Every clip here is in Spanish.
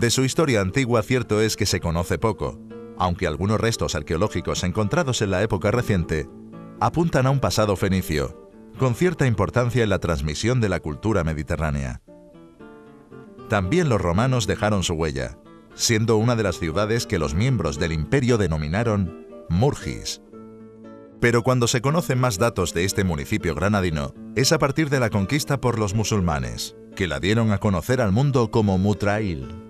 De su historia antigua cierto es que se conoce poco, aunque algunos restos arqueológicos encontrados en la época reciente apuntan a un pasado fenicio, con cierta importancia en la transmisión de la cultura mediterránea. También los romanos dejaron su huella, siendo una de las ciudades que los miembros del imperio denominaron Murgis. Pero cuando se conocen más datos de este municipio granadino, es a partir de la conquista por los musulmanes, que la dieron a conocer al mundo como Mutrail,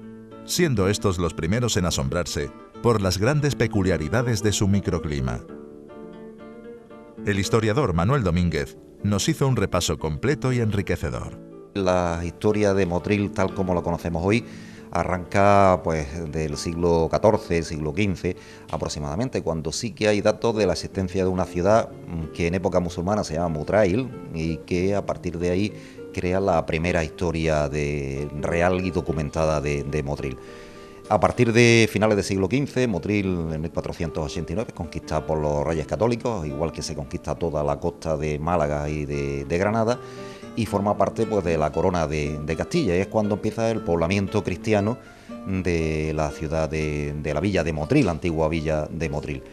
siendo estos los primeros en asombrarse por las grandes peculiaridades de su microclima. El historiador Manuel Domínguez nos hizo un repaso completo y enriquecedor. La historia de Motril, tal como lo conocemos hoy, arranca pues del siglo XIV, siglo XV aproximadamente, cuando sí que hay datos de la existencia de una ciudad que en época musulmana se llama Mutrail y que a partir de ahí crea la primera historia real y documentada de Motril. A partir de finales del siglo XV, Motril en 1489 es conquistada por los reyes católicos, igual que se conquista toda la costa de Málaga y de Granada, y forma parte pues de la corona de Castilla, y es cuando empieza el poblamiento cristiano de la ciudad de la villa de Motril, la antigua villa de Motril.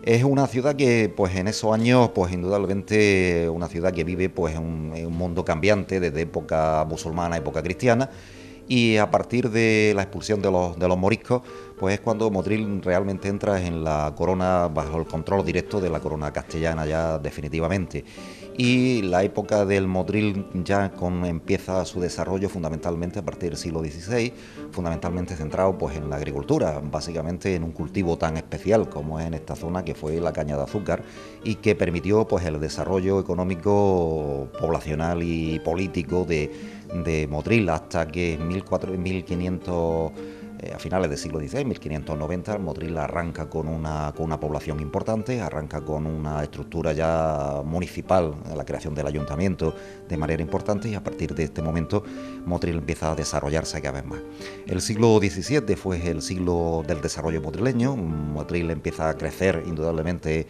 Es una ciudad que pues en esos años pues indudablemente una ciudad que vive pues en un mundo cambiante desde época musulmana a época cristiana, y a partir de la expulsión de los moriscos pues es cuando Motril realmente entra en la corona bajo el control directo de la corona castellana ya definitivamente. Y la época del Motril ya empieza su desarrollo fundamentalmente a partir del siglo XVI, fundamentalmente centrado pues en la agricultura, básicamente en un cultivo tan especial como es en esta zona que fue la caña de azúcar, y que permitió pues el desarrollo económico, poblacional y político de Motril hasta que en 1500... a finales del siglo XVI, 1590, Motril arranca con una población importante, arranca con una estructura ya municipal, la creación del ayuntamiento de manera importante, y a partir de este momento Motril empieza a desarrollarse cada vez más. El siglo XVII fue el siglo del desarrollo motrileño. Motril empieza a crecer indudablemente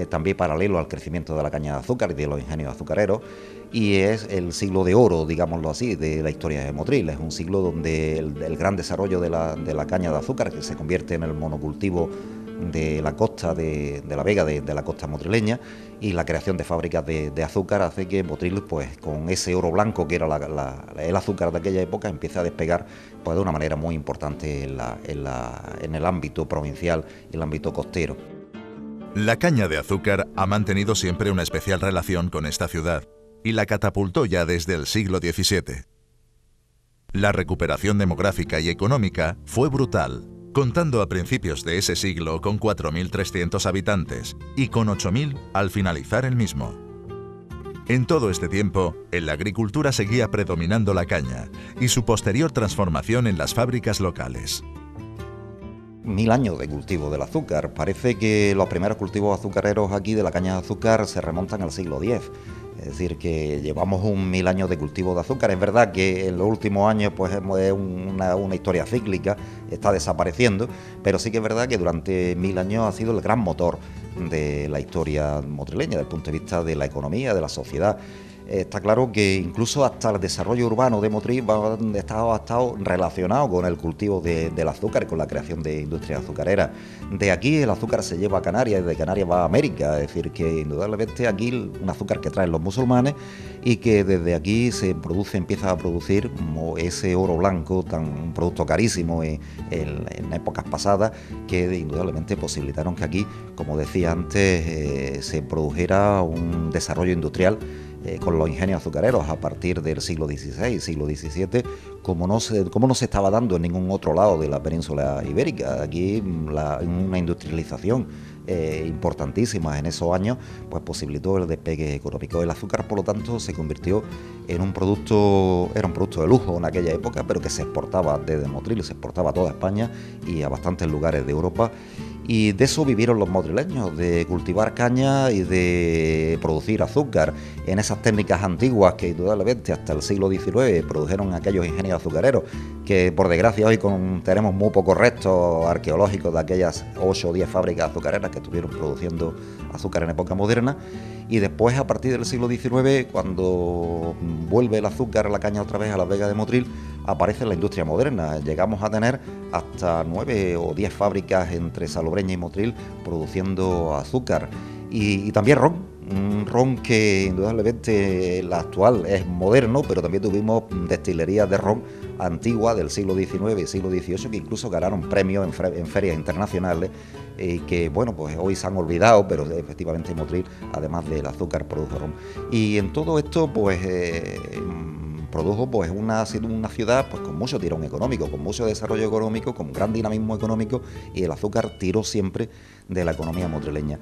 también paralelo al crecimiento de la caña de azúcar y de los ingenios azucareros, y es el siglo de oro, digámoslo así, de la historia de Motril. Es un siglo donde el gran desarrollo de la caña de azúcar, que se convierte en el monocultivo de la costa de la Vega, de la costa motrileña, y la creación de fábricas de azúcar hace que Motril, pues con ese oro blanco que era el azúcar de aquella época, empiece a despegar pues de una manera muy importante en el ámbito provincial y el ámbito costero. La caña de azúcar ha mantenido siempre una especial relación con esta ciudad y la catapultó ya desde el siglo XVII. La recuperación demográfica y económica fue brutal, contando a principios de ese siglo con 4.300 habitantes y con 8.000 al finalizar el mismo. En todo este tiempo, en la agricultura seguía predominando la caña y su posterior transformación en las fábricas locales. 1000 años de cultivo del azúcar. Parece que los primeros cultivos azucareros aquí de la caña de azúcar se remontan al siglo X. Es decir, que llevamos 1000 años de cultivo de azúcar. Es verdad que en los últimos años pues es una historia cíclica, está desapareciendo, pero sí que es verdad que durante 1000 años ha sido el gran motor de la historia motrileña, desde el punto de vista de la economía, de la sociedad. Está claro que incluso hasta el desarrollo urbano de Motril ha estado relacionado con el cultivo del azúcar y con la creación de industrias azucareras. De aquí el azúcar se lleva a Canarias y de Canarias va a América, es decir, que indudablemente aquí un azúcar que traen los musulmanes y que desde aquí empieza a producir ese oro blanco, un producto carísimo en épocas pasadas, que indudablemente posibilitaron que aquí, como decía antes, se produjera un desarrollo industrial con los ingenios azucareros a partir del siglo XVI, siglo XVII, como no se estaba dando en ningún otro lado de la península ibérica. Aquí una industrialización importantísima en esos años pues posibilitó el despegue económico. El azúcar, por lo tanto, se convirtió en un producto de lujo en aquella época, pero que se exportaba desde Motril, se exportaba a toda España y a bastantes lugares de Europa. Y de eso vivieron los motrileños, de cultivar caña y de producir azúcar en esas técnicas antiguas que indudablemente hasta el siglo XIX produjeron aquellos ingenios azucareros, que por desgracia hoy tenemos muy pocos restos arqueológicos de aquellas 8 o 10 fábricas azucareras que estuvieron produciendo azúcar en época moderna. Y después, a partir del siglo XIX, cuando vuelve el azúcar a la caña otra vez a Las Vegas de Motril, aparece la industria moderna. Llegamos a tener hasta 9 o 10 fábricas entre Salobreña y Motril produciendo azúcar. Y también ron, un ron que indudablemente la actual es moderno, pero también tuvimos destilerías de ron antiguas del siglo XIX y siglo XVIII que incluso ganaron premios en ferias internacionales y que, bueno, pues hoy se han olvidado, pero efectivamente Motril, además del azúcar, produjo ron. Y en todo esto, pues produjo pues una ciudad pues con mucho tirón económico, con mucho desarrollo económico, con gran dinamismo económico, y el azúcar tiró siempre de la economía motrileña.